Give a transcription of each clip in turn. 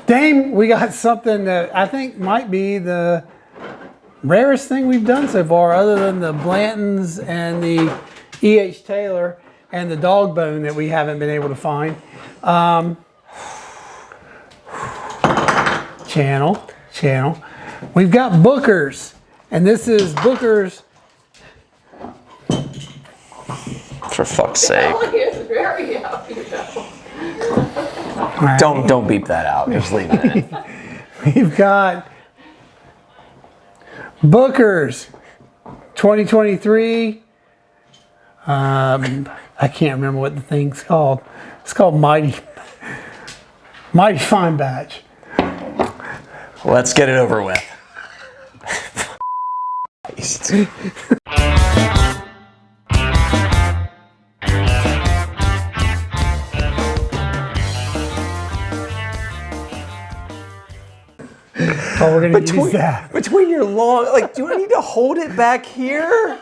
Dame, we got something that I think might be the rarest thing we've done so far, other than the Blantons and the E.H. Taylor and the dog bone that we haven't been able to find. Channel. We've got Booker's, and this is Booker's. For fuck's sake. He is very happy though. Right. Don't beep that out. Just leave it in. We've got Booker's 2023. I can't remember what the thing's called. It's called Mighty Fine Batch. Let's get it over with. Oh, we're gonna use that. Between your long, like, do I need to hold it back here?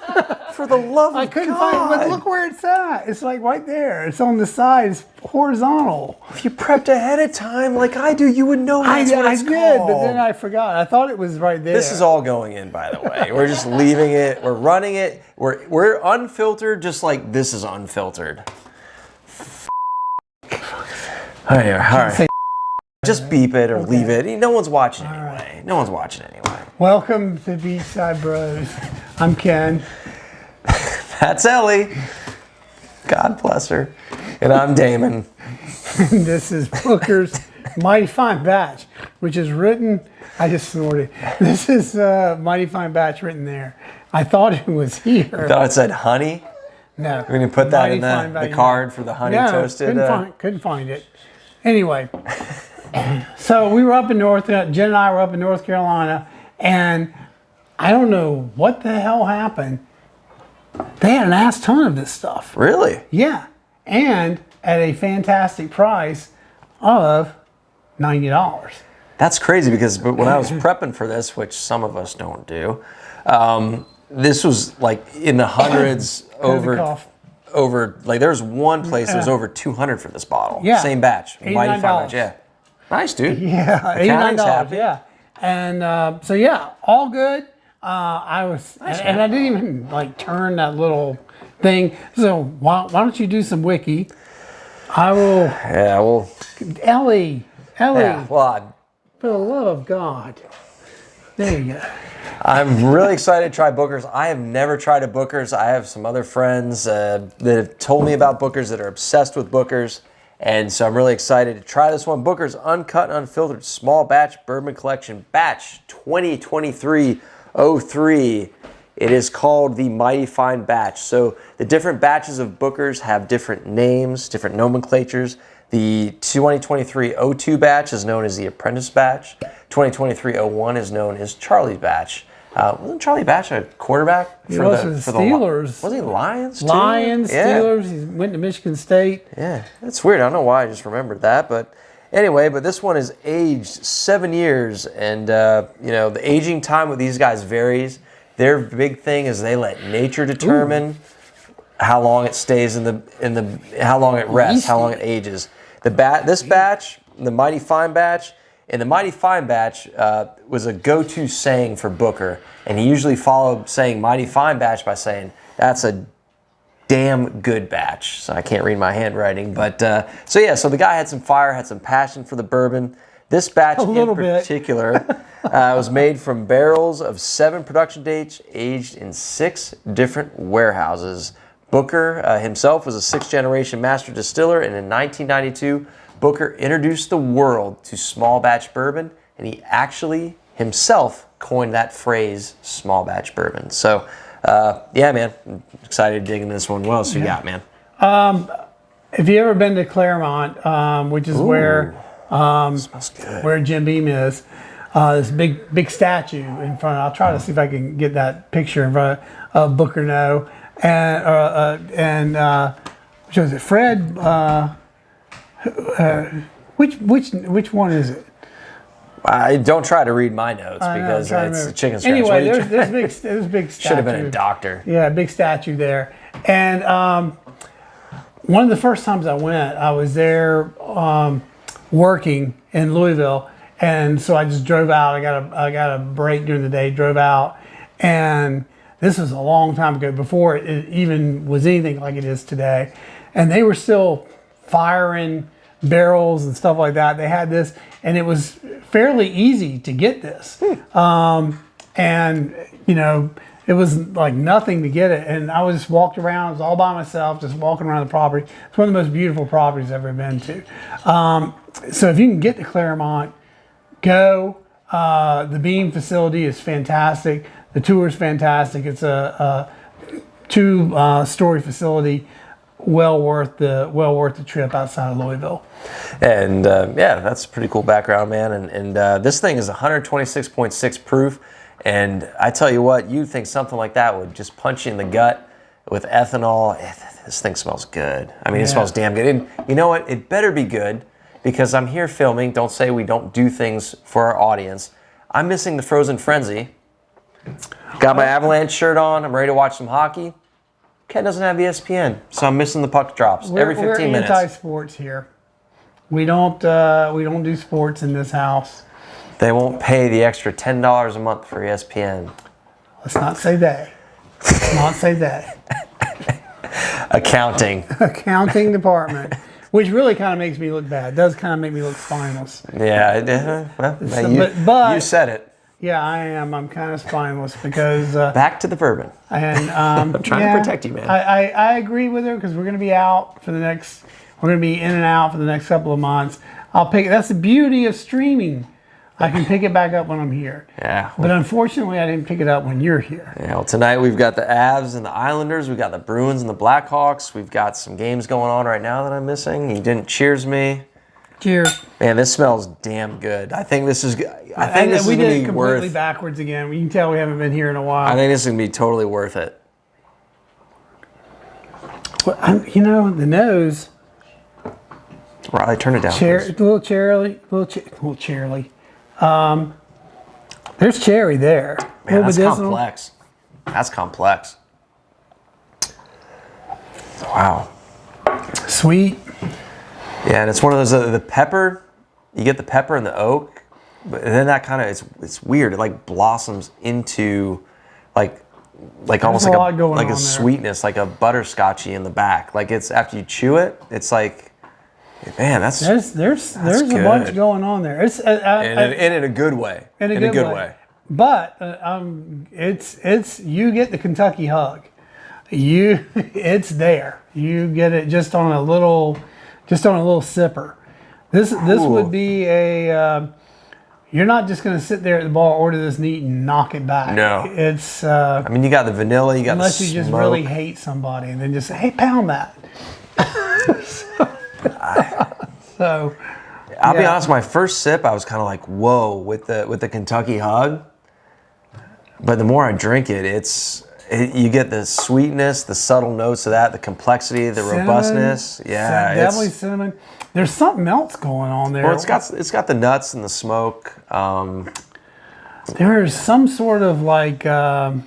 For the love of God. I couldn't find it, but look where it's at. It's like right there. It's on the side. It's horizontal. If you prepped ahead of time like I do, you would know that's what it's called. I did, but then I forgot. I thought it was right there. This is all going in, by the way. We're just leaving it. We're running it. We're unfiltered, just like this is unfiltered. All right. Just beep it or leave it. No one's watching anyway. Right. No one's watching anyway. Welcome to Beachside Bros. I'm Ken. That's Ellie. God bless her. And I'm Damon. And this is Booker's Mighty Fine Batch, which is written, I just snorted. This is Mighty Fine Batch written there. I thought it was here. I thought it said honey. No. We're going to put that in the card for the honey toasted. Couldn't find it. Anyway, so we were up in Jen and I were up in North Carolina, and I don't know what the hell happened. They had an ass ton of this stuff. Really? Yeah. And at a fantastic price of $90. That's crazy because when I was prepping for this, which some of us don't do, this was like in the hundreds over like there's one place that was over 200 for this bottle. Yeah. Same batch. $89. Mighty Fine Batch. Yeah. Nice, dude. Yeah. $89. Yeah. And so yeah, all good. I was, nice, and I didn't even like turn that little thing. So why don't you do some wiki? I will. Yeah, well. Ellie. Yeah, well, for the love of God. There you go. I'm really excited to try Booker's. I have never tried a Booker's. I have some other friends that have told me about Booker's that are obsessed with Booker's. And so I'm really excited to try this one. Booker's Uncut and Unfiltered Small Batch Bourbon Collection Batch 2023-03. It is called the Mighty Fine Batch. So the different batches of Booker's have different names, different nomenclatures. The 2023-02 batch is known as the Apprentice Batch. 2023-01 is known as Charlie's Batch. Wasn't Charlie Batch a quarterback for the Steelers? Was he Lions too? Lions, yeah. Steelers. He went to Michigan State. Yeah, that's weird. I don't know why I just remembered that, but anyway. But this one is aged 7 years, and the aging time with these guys varies. Their big thing is they let nature determine how long it stays in the how long it rests, how long it ages. This batch, the Mighty Fine Batch. And the Mighty Fine Batch was a go-to saying for Booker. And he usually followed saying Mighty Fine Batch by saying, that's a damn good batch. So I can't read my handwriting. But so the guy had some fire, had some passion for the bourbon. This batch in particular was made from barrels of 7 production dates, aged in 6 different warehouses. Booker himself was a 6th generation master distiller, and in 1992, Booker introduced the world to small batch bourbon, and he actually himself coined that phrase, small batch bourbon. So, man, I'm excited to dig into this one. What else you got, man? Have you ever been to Clermont, which is where Jim Beam is? This big statue in front. I'll try to see if I can get that picture in front of Booker No, and which was it? Fred. Which one is it? I don't try to read my notes because it's the chicken scratch. Anyway, there's big statue. Should have been a doctor. Yeah, big statue there. And one of the first times I went, I was there working in Louisville, and so I just drove out. I got a break during the day, drove out, and this was a long time ago, before it even was anything like it is today, and they were still firing barrels and stuff like that. They had this, and it was fairly easy to get this, and you know, it was like nothing to get it. And I was just walked around. I was all by myself, just walking around the property. It's one of the most beautiful properties I've ever been to. So if you can get to Clermont, go. The bean facility is fantastic. The tour is fantastic. It's a two-story facility. Well worth the trip outside of Louisville. And yeah, that's a pretty cool background, man. And this thing is 126.6 proof. And I tell you what, you'd think something like that would just punch you in the gut with ethanol. This thing smells good. I mean, it smells damn good. And you know what? It better be good, because I'm here filming. Don't say we don't do things for our audience. I'm missing the Frozen Frenzy. Got my Avalanche shirt on. I'm ready to watch some hockey. Ken doesn't have ESPN, so I'm missing the puck drops every 15 minutes. We're anti-sports here. We don't do sports in this house. They won't pay the extra $10 a month for ESPN. Let's not say that. Let's not say that. Accounting department, which really kind of makes me look bad. It does kind of make me look spineless. Yeah, well, but you said it. Yeah, I am. I'm kind of spineless because... Back to the bourbon. And I'm trying to protect you, man. I agree with her, because we're going to be out for the next... We're going to be in and out for the next couple of months. I'll pick... That's the beauty of streaming. I can pick it back up when I'm here. Yeah. But unfortunately, I didn't pick it up when you're here. Yeah, well, tonight we've got the Avs and the Islanders. We've got the Bruins and the Blackhawks. We've got some games going on right now that I'm missing. You didn't cheers me. Cheers. Man, this smells damn good. I think this is. We did it completely backwards again. You can tell we haven't been here in a while. I think this is gonna be totally worth it. Well, you know, the nose. Riley, turn it down. A little cherry. There's cherry there. Man, that's complex. That's complex. Wow. Sweet. Yeah, and it's one of those, the pepper, you get the pepper and the oak, but then that kind of, it's weird. It like blossoms into like almost like a sweetness, like a butterscotchy in the back. Like it's, after you chew it, it's like, man, there's a bunch going on there. It's and in a good way. In a good way. But it's you get the Kentucky hug. It's there. You get it just on a little sipper. This would be a. You're not just going to sit there at the bar, order this neat, and knock it back. No. It's. I mean, you got the vanilla. You got unless the you just smoke. really hate somebody, and then just say, "Hey, pound that." So, I'll be honest. My first sip, I was kind of like, "Whoa!" with the Kentucky hug. But the more I drink it, you get the sweetness, the subtle notes of that, the complexity, the robustness. Yeah, definitely cinnamon. There's something else going on there. Well, it's got the nuts and the smoke. There's some sort of like I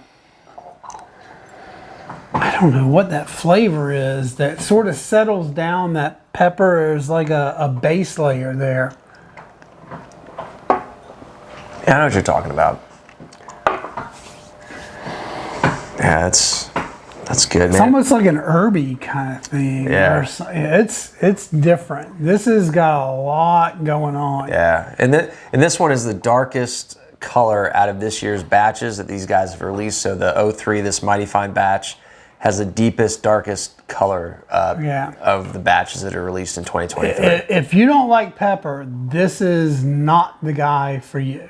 don't know what that flavor is that sort of settles down. That pepper is like a base layer there. Yeah, I know what you're talking about. Yeah, that's good, man. It's almost like an herby kind of thing. Yeah. It's different. This has got a lot going on. Yeah, and this one is the darkest color out of this year's batches that these guys have released. So the 03, this Mighty Fine batch, has the deepest, darkest color of the batches that are released in 2023. If you don't like pepper, this is not the guy for you.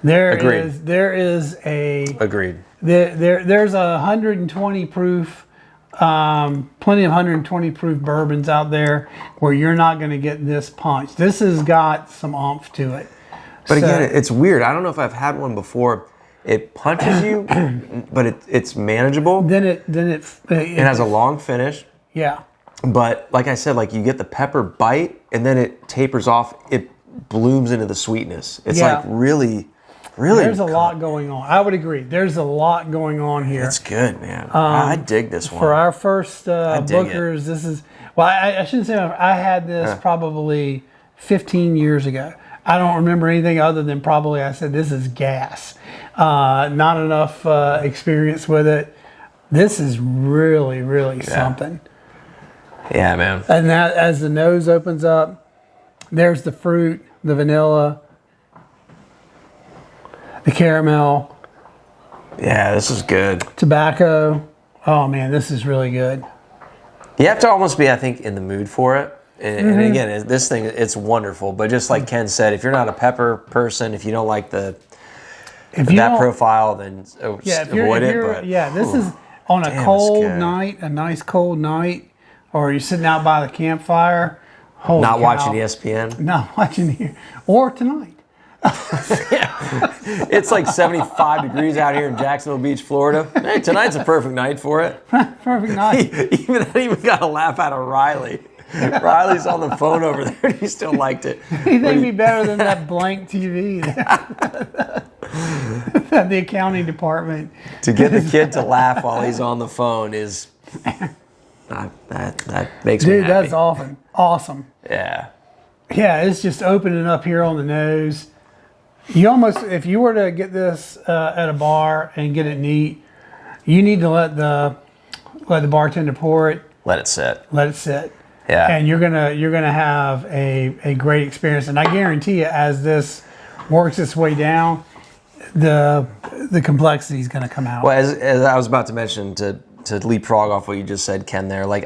Agreed. There's a 120 proof, plenty of 120 proof bourbons out there where you're not going to get this punch. This has got some oomph to it. But again, it's weird. I don't know if I've had one before. It punches you, but it's manageable. Then it has a long finish. Yeah. But like I said, like you get the pepper bite, and then it tapers off. It blooms into the sweetness. It's like really. There's a lot going on. I would agree. There's a lot going on here. It's good, man. I dig this one. For our first Bookers, this is... Well, I shouldn't say... I had this probably 15 years ago. I don't remember anything other than probably I said, this is gas. Not enough experience with it. This is really, really something. Yeah, man. And that, as the nose opens up, there's the fruit, the vanilla, the caramel. Yeah, this is good. Tobacco. Oh man, this is really good. You have to almost be, I think, in the mood for it. And again, this thing, it's wonderful. But just like Ken said, if you're not a pepper person, if you don't like that profile, then avoid it. But, this is on a cold night, a nice cold night, or you're sitting out by the campfire. Not watching ESPN. Not watching or tonight. It's like 75 degrees out here in Jacksonville Beach, Florida. Hey, tonight's a perfect night for it. Perfect night. I even got a laugh out of Riley. Riley's on the phone over there, and he still liked it. Anything be better than that blank TV at the accounting department. To get the kid to laugh while he's on the phone is that makes me happy. Dude, that's awesome. Yeah. Yeah, it's just opening up here on the nose. You almost, if you were to get this at a bar and get it neat, you need to let the bartender pour it. Let it sit. Let it sit. Yeah. And you're gonna have a great experience. And I guarantee you, as this works its way down, the complexity is gonna come out. Well, as I was about to mention, to leapfrog off what you just said, Ken, there, like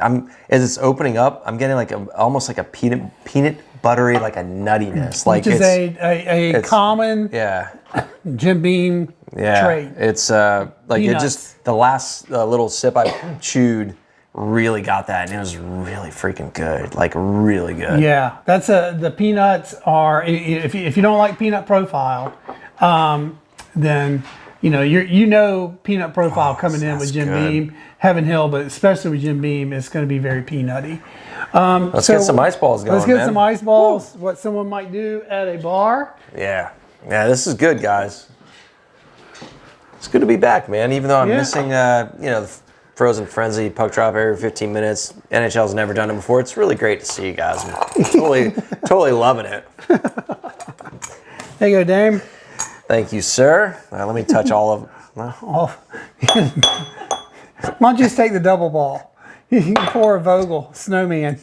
as it's opening up, I'm getting like almost like a peanut buttery, like a nuttiness. Like which is a common Jim Beam trait. It's like Peanuts. it just, the last little sip I chewed really got that, and it was really freaking good, like really good. Yeah, that's the peanuts are, if you don't like peanut profile, then peanut profile coming in with Jim Beam, Heaven Hill, but especially with Jim Beam, it's going to be very peanutty. Let's get some ice balls going. Let's get some ice balls. What someone might do at a bar. Yeah, this is good, guys. It's good to be back, man. Even though I'm missing, the Frozen Frenzy puck drop every 15 minutes. NHL's never done it before. It's really great to see you guys. I'm totally loving it. There you go, Dame. Thank you, sir. Let me touch all of them. Why don't you just take the double ball? You can pour a Vogel snowman.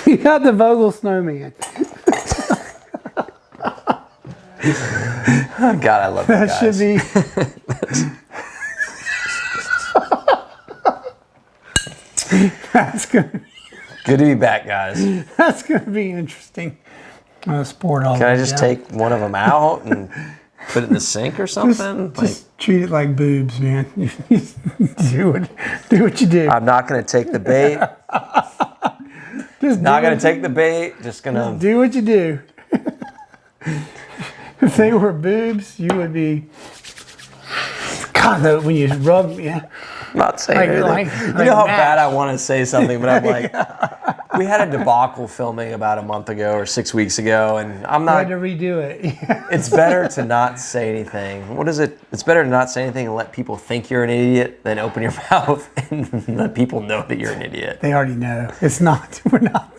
You got the Vogel snowman. Oh, God, I love you guys. Should be. That's good. Good to be back, guys. That's going to be interesting. Sport all. Can I just take one of them out and put it in the sink or something? Just treat it like boobs, man. do what you do. I'm not going to take the bait. Not going to take the bait. Just going to do what you do. If they were boobs, you would be. God, though, when you rub, I'm not saying anything. You know how bad I want to say something, but I'm like, we had a debacle filming about a month ago or 6 weeks ago, and I'm not. I had to redo it. It's better to not say anything. What is it? It's better to not say anything and let people think you're an idiot than open your mouth and let people know that you're an idiot. They already know. It's not. We're not.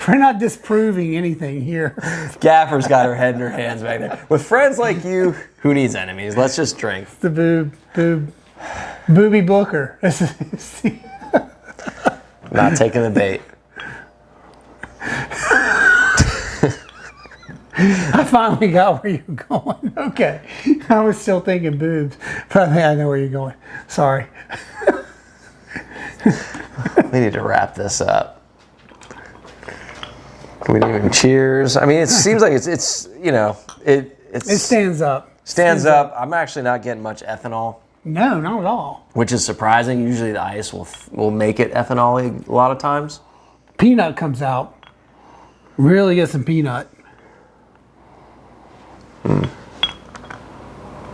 We're not disproving anything here. Gaffer's got her head in her hands back there. With friends like you, who needs enemies? Let's just drink. The booby Booker. Not taking the bait. I finally got where you're going. Okay. I was still thinking boobs, but I think I know where you're going. Sorry. We need to wrap this up. We didn't even cheers. I mean, it seems like it's it stands up. Stands up. I'm actually not getting much ethanol. No, not at all. Which is surprising. Usually the ice will make it ethanol-y a lot of times. Peanut comes out. Really get some peanut.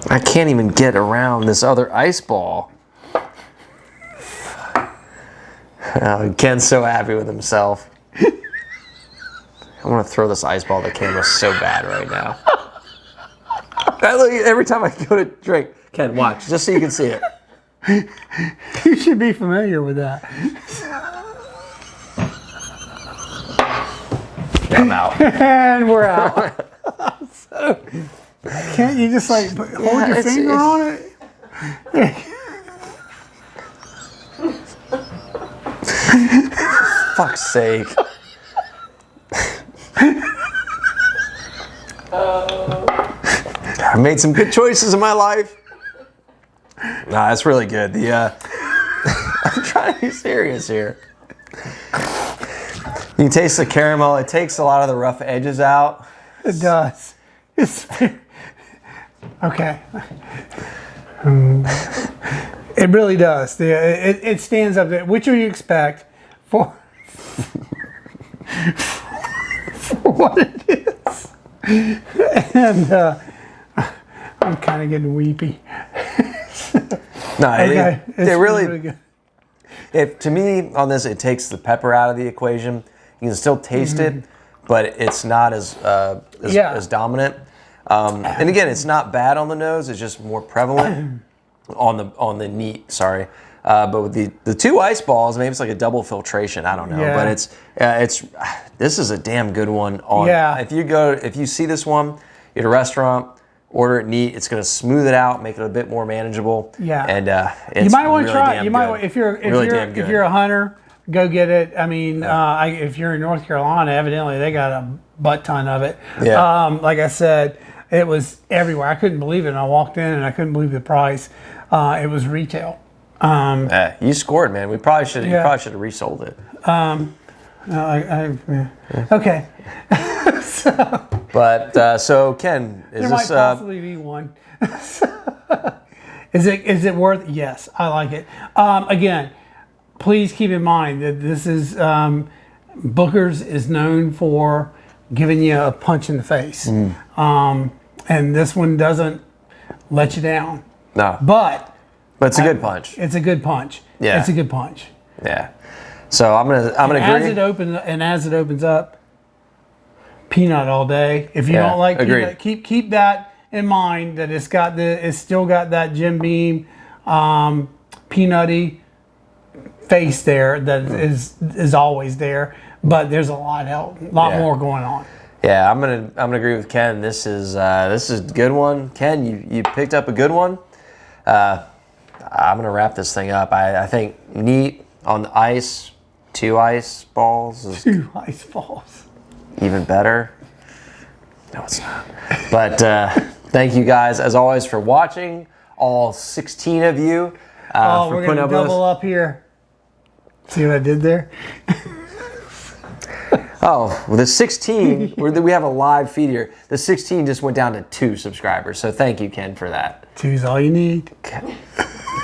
I can't even get around this other ice ball. Ken's so happy with himself. I want to throw this ice ball at the camera so bad right now. Every time I go to drink, Ken, watch, just so you can see it. You should be familiar with that. I'm out. And we're out. So, can't you just like hold your finger on it? Fuck's sake. I made some good choices in my life. Nah, that's really good. I'm trying to be serious here. You can taste the caramel. It takes a lot of the rough edges out. It does. It's okay. It really does. It stands up there. Which do you expect for what it is? And I'm kind of getting weepy. No, Okay, it really good. to me on this, it takes the pepper out of the equation. You can still taste it, but it's not as dominant. And again, it's not bad on the nose. It's just more prevalent on the neat. Sorry, but with the two ice balls, maybe it's like a double filtration. I don't know, but it's this is a damn good one. If you see this one at a restaurant, order it neat. It's going to smooth it out, make it a bit more manageable. Yeah, and it's you might want to really try it. You might if you're a hunter, go get it. I mean, if you're in North Carolina, evidently they got a butt ton of it. Yeah. Like I said, it was everywhere. I couldn't believe it. And I walked in and I couldn't believe the price. It was retail. You scored, man. You probably should have resold it. Okay. So Ken, There might possibly be one. Is it worth? Yes, I like it. Again, please keep in mind that this is Booker's is known for giving you a punch in the face, and this one doesn't let you down. No, but it's a good punch. It's a good punch. Yeah, it's a good punch. Yeah. So I'm gonna agree. As it opens up, peanut all day. If you don't like peanut, keep that in mind that it's still got that Jim Beam peanutty face there that is always there, but there's a lot more going on. Yeah, I'm gonna agree with Ken. This is a good one. Ken, you picked up a good one. I'm gonna wrap this thing up. I think neat on the ice. 2 ice balls is 2 ice balls. Even better. No, it's not. But thank you guys, as always, for watching. All 16 of you. For we're going to double up here. See what I did there? The 16, we have a live feed here. The 16 just went down to 2 subscribers. So thank you, Ken, for that. 2's all you need. And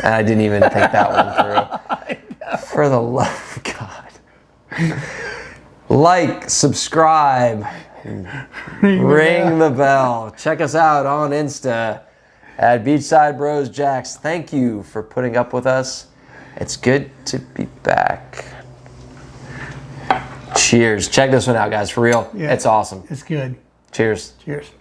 I didn't even think that one through. For the love of God. Like, subscribe, ring the bell. Check us out on Insta at Beachside Bros Jacks. Thank you for putting up with us. It's good to be back. Cheers. Check this one out, guys, for real. Yeah, it's awesome. It's good. Cheers. Cheers.